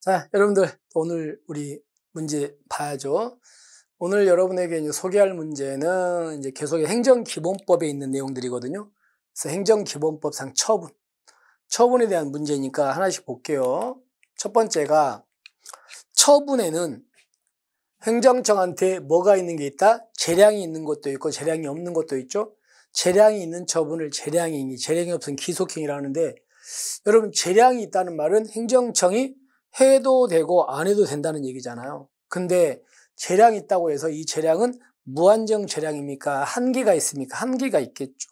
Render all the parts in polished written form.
자, 여러분들 오늘 우리 문제 봐야죠. 오늘 여러분에게 이제 소개할 문제는 이제 계속의 행정기본법에 있는 내용들이거든요. 그래서 행정기본법상 처분에 대한 문제니까 하나씩 볼게요. 첫 번째가 처분에는 행정청한테 뭐가 있는 게 있다? 재량이 있는 것도 있고 재량이 없는 것도 있죠. 재량이 있는 처분을 재량행위, 재량이 없으면 기속행위를 하는데, 여러분 재량이 있다는 말은 행정청이 해도 되고 안 해도 된다는 얘기잖아요. 근데 재량이 있다고 해서 이 재량은 무한정 재량입니까? 한계가 있습니까? 한계가 있겠죠.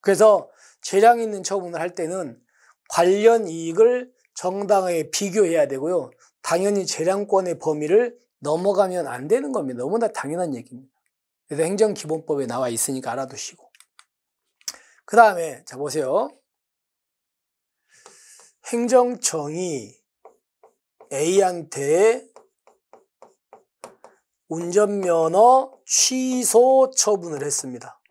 그래서 재량이 있는 처분을 할 때는 관련 이익을 정당하게 비교해야 되고요. 당연히 재량권의 범위를 넘어가면 안 되는 겁니다. 너무나 당연한 얘기입니다. 그래서 행정기본법에 나와 있으니까 알아두시고. 그 다음에 자 보세요. 행정청이 A한테 운전면허 취소 처분을 했습니다.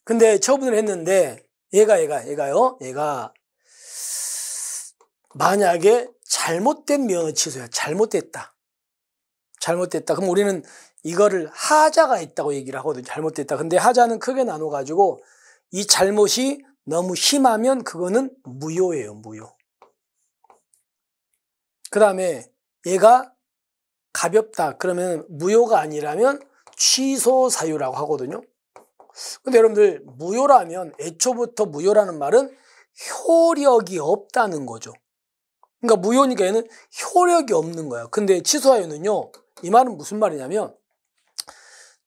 근데 처분을 했는데 얘가 만약에 잘못된 면허 취소야. 잘못됐다. 그럼 우리는 이거를 하자가 있다고 얘기를 하거든요. 잘못됐다. 근데 하자는 크게 나눠가지고 이 잘못이 너무 심하면 그거는 무효예요. 무효. 그 다음에 얘가 가볍다. 그러면 무효가 아니라면 취소 사유라고 하거든요. 근데 여러분들 무효라면 애초부터 무효라는 말은 효력이 없다는 거죠. 그러니까 무효니까 얘는 효력이 없는 거야. 근데 취소 사유는요. 이 말은 무슨 말이냐면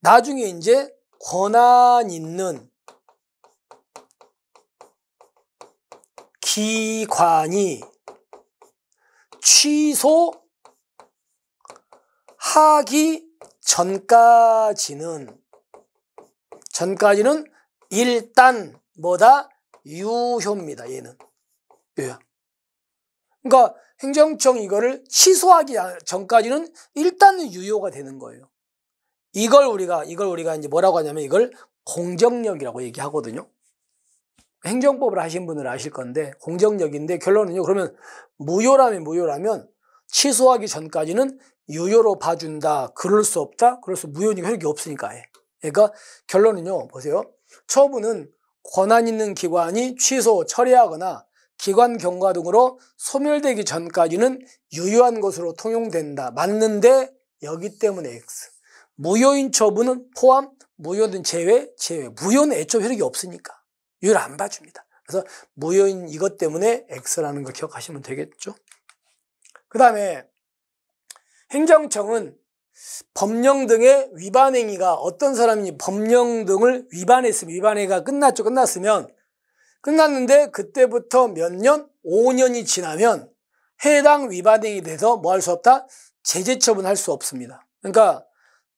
나중에 이제 권한 있는 기관이 취소하기 전까지는 일단 뭐다? 유효입니다. 얘는 유효. 그러니까 행정청이 이거를 취소하기 전까지는 일단은 유효가 되는 거예요. 이걸 우리가 이제 뭐라고 하냐면 이걸 공정력이라고 얘기하거든요. 행정법을 하신 분은 아실 건데 공정력인데 결론은요. 그러면 무효라면 취소하기 전까지는 유효로 봐준다. 그럴 수 없다. 그래서 무효니까 효력이 없으니까 해. 그러니까 결론은요. 보세요. 처분은 권한 있는 기관이 취소, 처리하거나 기관 경과 등으로 소멸되기 전까지는 유효한 것으로 통용된다. 맞는데 여기 때문에 X. 무효인 처분은 포함, 무효는 제외. 무효는 애초에 효력이 없으니까 유효를 안 봐줍니다. 그래서 무효인 이것 때문에 X라는 걸 기억하시면 되겠죠. 그 다음에 행정청은 법령 등의 위반 행위가 어떤 사람이 법령 등을 위반했으면 위반행위가 끝났는데 그때부터 몇 년? 5년이 지나면 해당 위반 행위에 대해서 뭐 할 수 없다? 제재 처분할 수 없습니다. 그러니까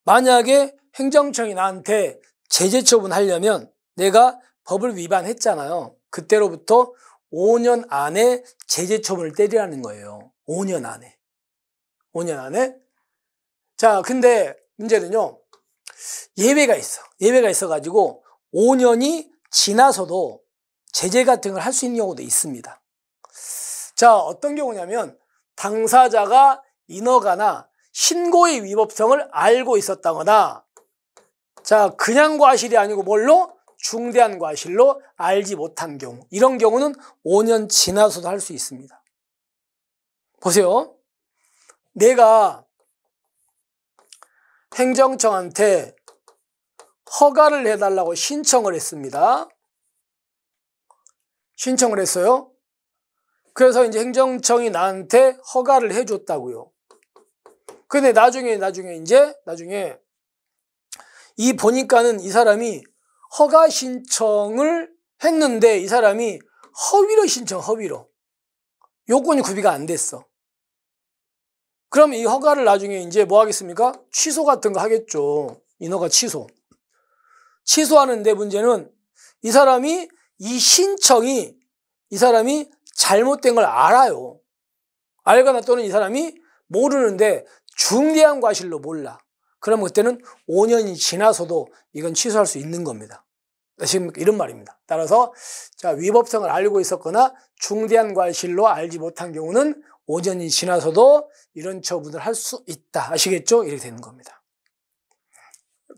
만약에 행정청이 나한테 제재 처분하려면 내가 법을 위반했잖아요. 그때로부터 5년 안에 제재 처분을 때리라는 거예요. 5년 안에. 자, 근데 문제는요. 예외가 있어가지고 5년이 지나서도 제재 같은 걸 할 수 있는 경우도 있습니다. 자, 어떤 경우냐면 당사자가 인허가나 신고의 위법성을 알고 있었다거나, 자, 그냥 과실이 아니고 뭘로? 중대한 과실로 알지 못한 경우. 이런 경우는 5년 지나서도 할 수 있습니다. 보세요. 내가 행정청한테 허가를 해달라고 신청을 했습니다. 신청을 했어요. 그래서 이제 행정청이 나한테 허가를 해줬다고요. 근데 나중에 이 보니까는 이 사람이 허가 신청을 했는데 이 사람이 허위로 요건이 구비가 안 됐어. 그럼 이 허가를 나중에 이제 뭐 하겠습니까? 취소 같은 거 하겠죠. 인허가 취소하는데 문제는 이 사람이 잘못된 걸 알아요. 알거나 또는 이 사람이 모르는데 중대한 과실로 몰라. 그럼 그때는 5년이 지나서도 이건 취소할 수 있는 겁니다. 아십니까? 이런 말입니다. 따라서 자, 위법성을 알고 있었거나 중대한 과실로 알지 못한 경우는 5년이 지나서도 이런 처분을 할 수 있다. 아시겠죠? 이렇게 되는 겁니다.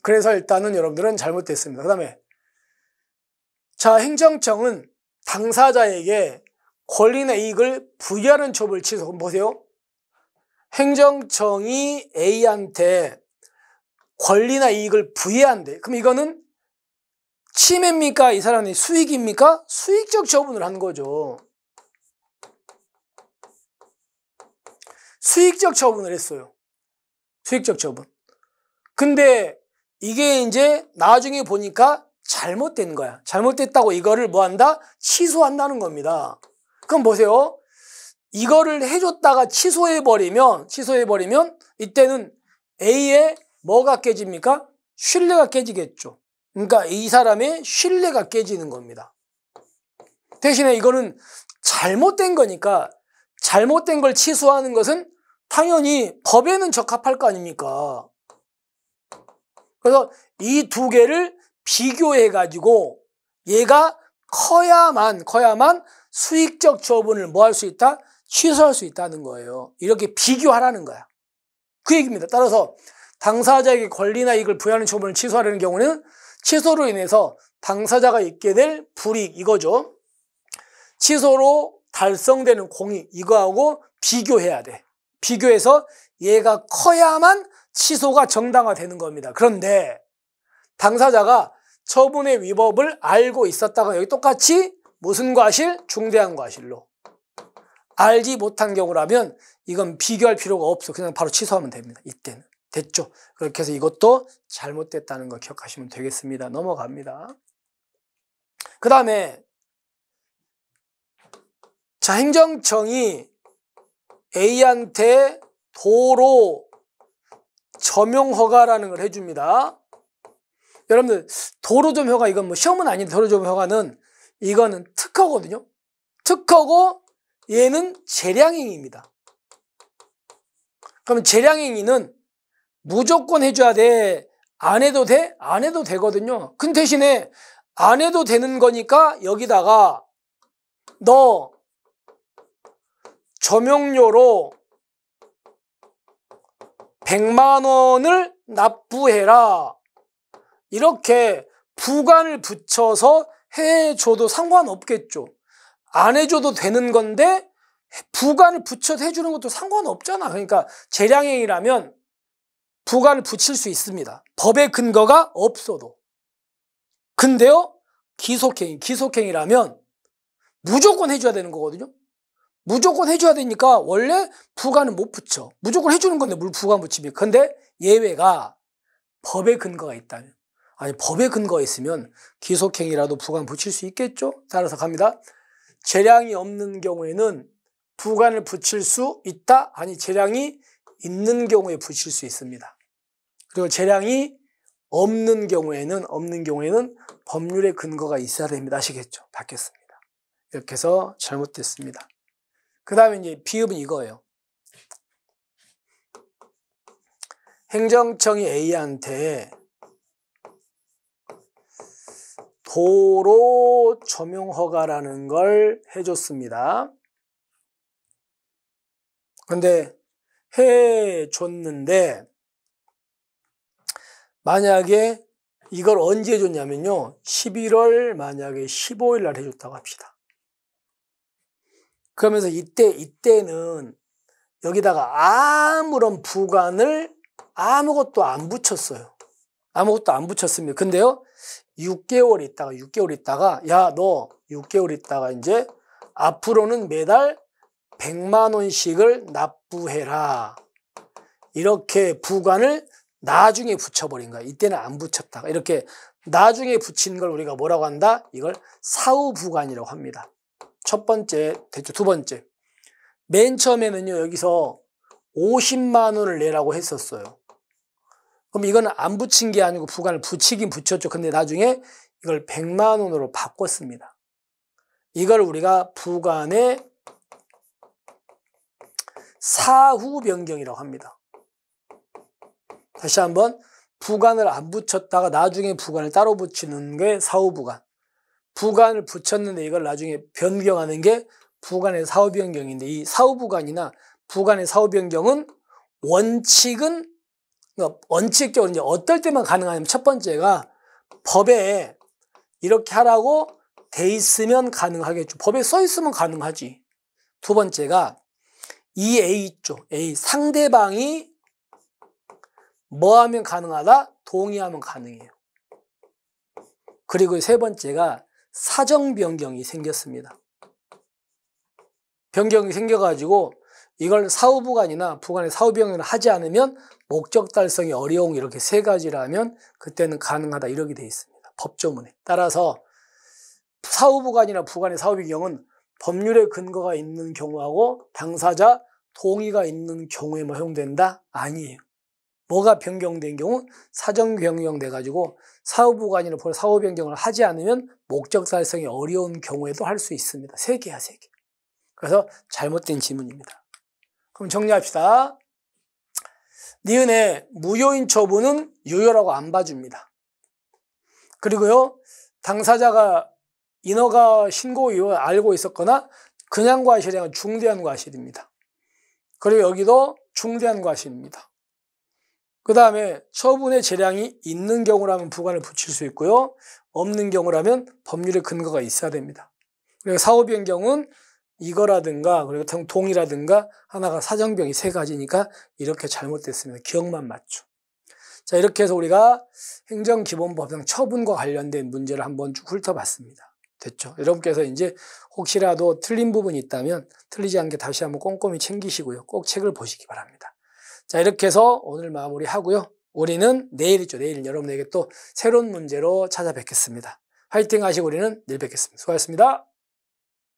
그래서 일단은 여러분들은 잘못됐습니다. 그 다음에 자, 행정청은 당사자에게 권리나 이익을 부여하는 처분을 취소. 그럼 보세요. 행정청이 A한테 권리나 이익을 부여한대. 그럼 이거는 침해입니까? 이 사람이 수익입니까? 수익적 처분을 한 거죠. 수익적 처분을 했어요. 수익적 처분. 근데 이게 이제 나중에 보니까 잘못된 거야. 잘못됐다고 이거를 뭐 한다? 취소한다는 겁니다. 그럼 보세요. 이거를 해줬다가 취소해버리면 이때는 A의 뭐가 깨집니까? 신뢰가 깨지겠죠. 그러니까 이 사람의 신뢰가 깨지는 겁니다. 대신에 이거는 잘못된 거니까 잘못된 걸 취소하는 것은 당연히 법에는 적합할 거 아닙니까? 그래서 이 두 개를 비교해가지고 얘가 커야만 수익적 처분을 뭐 할 수 있다? 취소할 수 있다는 거예요. 이렇게 비교하라는 거야. 그 얘기입니다. 따라서 당사자에게 권리나 이익을 부여하는 처분을 취소하려는 경우는 취소로 인해서 당사자가 입게 될 불이익 이거죠. 취소로 달성되는 공익 이거하고 비교해야 돼. 비교해서 얘가 커야만 취소가 정당화되는 겁니다. 그런데 당사자가 처분의 위법을 알고 있었다가 여기 똑같이 무슨 과실? 중대한 과실로. 알지 못한 경우라면 이건 비교할 필요가 없어. 그냥 바로 취소하면 됩니다. 이때는. 됐죠? 그렇게 해서 이것도 잘못됐다는 거 기억하시면 되겠습니다. 넘어갑니다. 그 다음에 자, 행정청이 A한테 도로 점용 허가라는 걸 해줍니다. 여러분들 도로 점용 허가 이건 뭐 시험은 아닌데 도로 점용 허가는 이거는 특허거든요. 특허고 얘는 재량행위입니다. 그러면 재량행위는 무조건 해줘야 돼? 안 해도 돼? 안 해도 되거든요. 근데 대신에 안 해도 되는 거니까 여기다가 너 점용료로 100만 원을 납부해라. 이렇게 부관을 붙여서 해줘도 상관없겠죠. 안 해줘도 되는 건데 부관을 붙여서 해주는 것도 상관없잖아. 그러니까 재량행위라면 부관을 붙일 수 있습니다. 법의 근거가 없어도. 근데요, 기속행위라면 무조건 해줘야 되는 거거든요. 무조건 해줘야 되니까 원래 부관은 못 붙여. 무조건 해주는 건데 물 부관 붙입니까? 근데 예외가 법의 근거가 있다면. 아니, 법의 근거가 있으면 기속행위라도 부관 붙일 수 있겠죠? 따라서 갑니다. 재량이 없는 경우에는 부관을 붙일 수 있다? 아니, 재량이 있는 경우에 붙일 수 있습니다. 그리고 재량이 없는 경우에는 법률의 근거가 있어야 됩니다. 아시겠죠? 받겠습니다. 이렇게 해서 잘못됐습니다. 그 다음에 이제 비읍은 이거예요. 행정청이 A한테 도로 점용 허가라는 걸 해줬습니다. 근데 해줬는데 만약에 이걸 언제 해줬냐면요. 11월 만약에 15일 날 해줬다고 합시다. 그러면서 이때는 여기다가 아무런 부관을 아무것도 안 붙였어요. 아무것도 안 붙였습니다. 근데요, 6개월 있다가, 야, 너 6개월 있다가 이제 앞으로는 매달 100만 원씩을 납부해라. 이렇게 부관을 나중에 붙여버린 거야. 이때는 안 붙였다가. 이렇게 나중에 붙인 걸 우리가 뭐라고 한다? 이걸 사후부관이라고 합니다. 첫 번째, 됐죠? 두 번째. 맨 처음에는요, 여기서 50만 원을 내라고 했었어요. 그럼 이거는 안 붙인 게 아니고 부관을 붙이긴 붙였죠. 근데 나중에 이걸 100만 원으로 바꿨습니다. 이걸 우리가 부관의 사후 변경이라고 합니다. 다시 한번, 부관을 안 붙였다가 나중에 부관을 따로 붙이는 게 사후부관. 부관을 붙였는데 이걸 나중에 변경하는 게 부관의 사후 변경인데, 이 사후부관이나 부관의 사후 변경은 원칙은, 그러니까 원칙적으로 이제 어떨 때만 가능하냐면, 첫 번째가 법에 이렇게 하라고 돼 있으면 가능하겠죠. 법에 써 있으면 가능하지. 두 번째가 이 A 있죠. A, 상대방이 뭐 하면 가능하다? 동의하면 가능해요. 그리고 세 번째가 사정 변경이 생겼습니다. 변경이 생겨가지고 이걸 사후부관이나 부관의 사후 변경을 하지 않으면 목적 달성이 어려운, 이렇게 세 가지라면 그때는 가능하다, 이렇게 돼 있습니다. 법조문에. 따라서 사후부관이나 부관의 사후 변경은 법률의 근거가 있는 경우하고 당사자 동의가 있는 경우에만 허용된다? 아니에요. 뭐가 변경된 경우? 사정 변경돼 가지고 사후부관이나 사후 변경을 하지 않으면 목적 달성이 어려운 경우에도 할 수 있습니다. 세 개야, 세 개. 그래서 잘못된 지문입니다. 그럼 정리합시다. 니은의 무효인 처분은 유효라고 안 봐줍니다. 그리고요, 당사자가 인허가 신고 이유를 알고 있었거나 그냥 과실이 아니라 중대한 과실입니다. 그리고 여기도 중대한 과실입니다. 그 다음에 처분의 재량이 있는 경우라면 부관을 붙일 수 있고요, 없는 경우라면 법률의 근거가 있어야 됩니다. 그리고 사후 변경은 이거라든가 그리고 동의라든가 하나가 사정병이 세 가지니까 이렇게 잘못됐습니다. 기억만 맞죠. 자, 이렇게 해서 우리가 행정기본법상 처분과 관련된 문제를 한번 쭉 훑어봤습니다. 됐죠? 여러분께서 이제 혹시라도 틀린 부분이 있다면 틀리지 않게 다시 한번 꼼꼼히 챙기시고요. 꼭 책을 보시기 바랍니다. 자, 이렇게 해서 오늘 마무리하고요. 우리는 내일이죠. 내일 여러분에게 또 새로운 문제로 찾아뵙겠습니다. 화이팅 하시고 우리는 내일 뵙겠습니다. 수고하셨습니다.